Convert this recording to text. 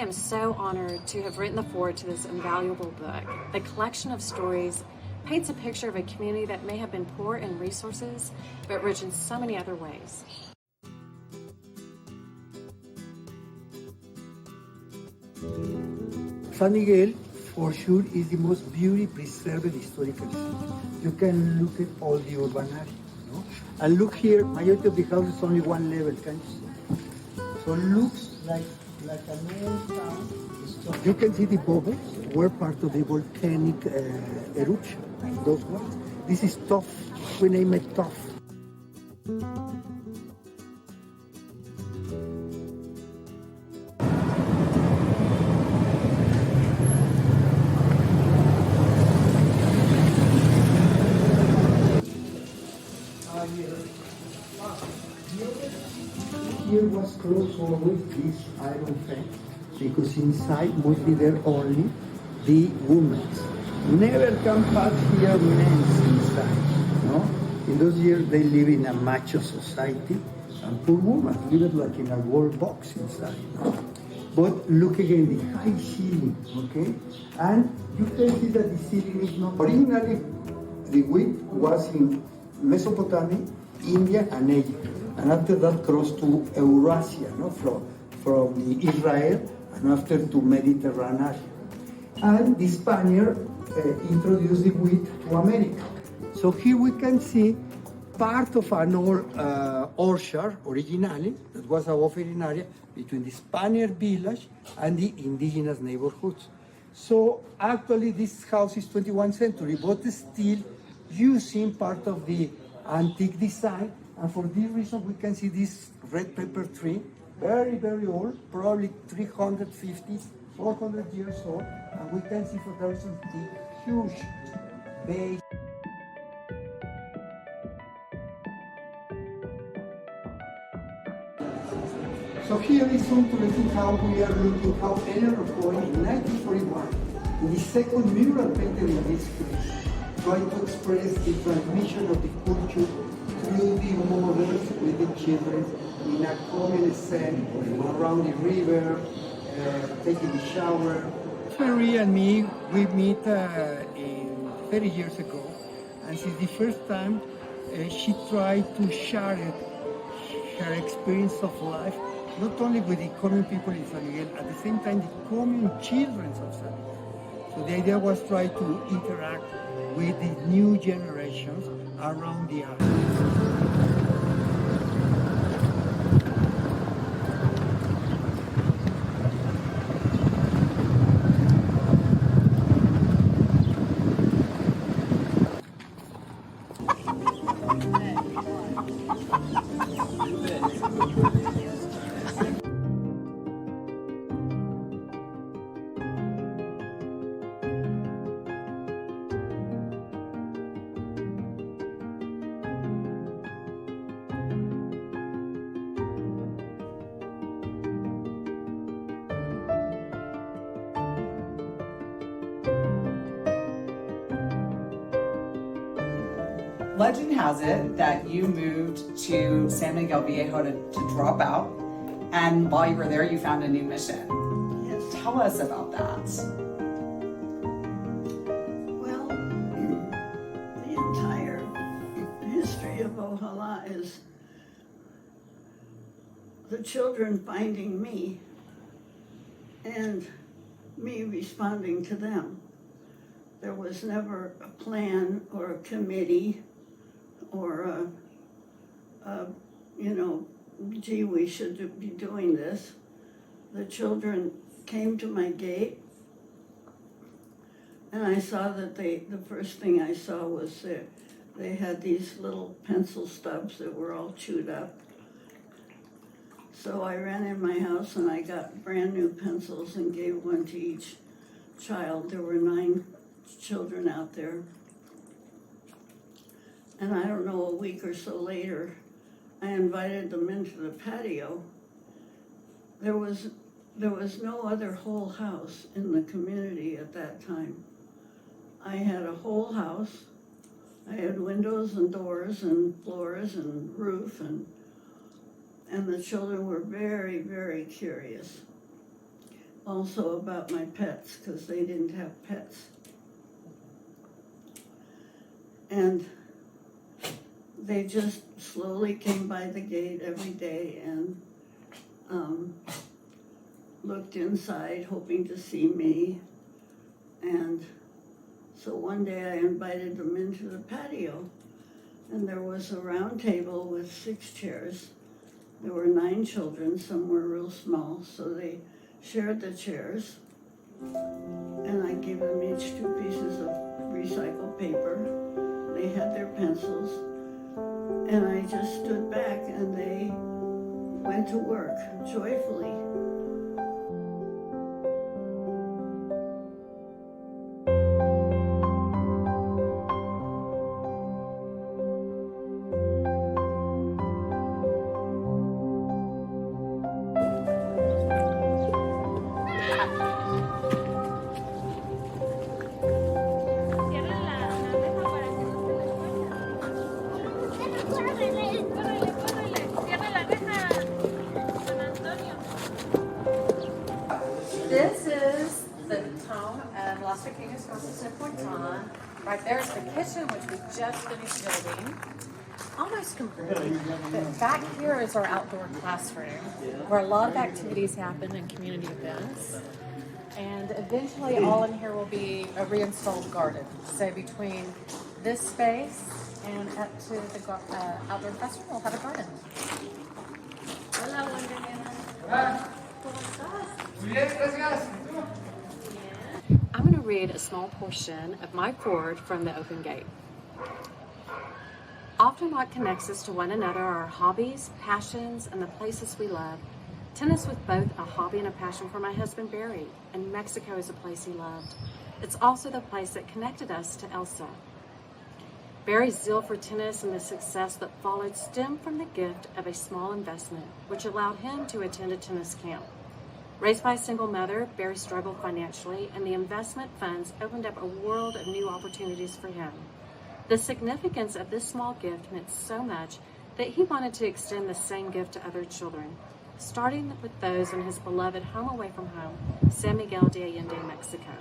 am so honored to have written the foreword to this invaluable book. The collection of stories paints a picture of a community that may have been poor in resources, but rich in so many other ways. San Miguel, for sure, is the most beauty preserved historical city. You can look at all the urban area, no? And look here, majority of the houses only one level, can you see? So it looks like an old town. So you can see the bubbles were part of the volcanic eruption, those ones. This is tough, we name it tough. Here was closed always this iron fence because inside must be there only the women. Never come past here men inside. No? In those years they live in a macho society and poor women live like in a wall box inside. No? But look again, the high ceiling, okay? And you can see that the ceiling is not originally the width was in Mesopotamia, India and Egypt. And after that crossed to Eurasia, no? from the Israel, and after to Mediterranean area. And the Spaniard introduced the wheat to America. So here we can see part of an old orchard, originally, that was a buffering area between the Spaniard village and the indigenous neighborhoods. So actually this house is 21st century, but still using part of the antique design. And for this reason, we can see this red pepper tree, very, very old, probably 350, 400 years old. And we can see for there is a huge base. So here is interesting how we are looking how Eleanor Cohen in 1941, in the second mural painted in this place, trying to express the transmission of the culture through the mothers with the children in a common scene around the river, taking a shower. Marie and me, we met 30 years ago, and since the first time she tried to share her experience of life, not only with the common people in San Miguel, at the same time the common children of San Miguel. So the idea was try to interact with the new generations around the area. Legend has it that you moved to San Miguel Viejo to drop out, and while you were there, you found a new mission. Yes. Tell us about that. Well, the entire history of Ojalá is the children finding me and me responding to them. There was never a plan or a committee or gee, we should be doing this. The children came to my gate, and I saw that the first thing I saw was they had these little pencil stubs that were all chewed up. So I ran in my house and I got brand new pencils and gave one to each child. There were 9 children out there. And I don't know, a week or so later, I invited them into the patio. There was no other whole house in the community at that time. I had a whole house. I had windows and doors and floors and roof, and the children were very, very curious. also about my pets, because they didn't have pets. And they just slowly came by the gate every day and looked inside, hoping to see me. And so one day I invited them into the patio, and there was a round table with 6 chairs. There were 9 children, some were real small, so they shared the chairs. And I gave them each 2 pieces of recycled paper. They had their pencils, and I just stood back and they went to work joyfully. This is the home of Las Pequeñas Cosas de Pointon. Right there is the kitchen, which we just finished building. Almost complete. But back here is our outdoor classroom, where a lot of activities happen and community events. And eventually all in here will be a reinstalled garden. So between this space and up to the outdoor classroom, we'll have a garden. Hola, Wonderman. I'm going to read a small portion of my foreword from the Open Gate. Often what connects us to one another are our hobbies, passions, and the places we love. Tennis was both a hobby and a passion for my husband, Barry, and Mexico is a place he loved. It's also the place that connected us to Elsa. Barry's zeal for tennis and the success that followed stemmed from the gift of a small investment, which allowed him to attend a tennis camp. Raised by a single mother, Barry struggled financially, and the investment funds opened up a world of new opportunities for him. The significance of this small gift meant so much that he wanted to extend the same gift to other children, starting with those in his beloved home away from home, San Miguel de Allende, Mexico.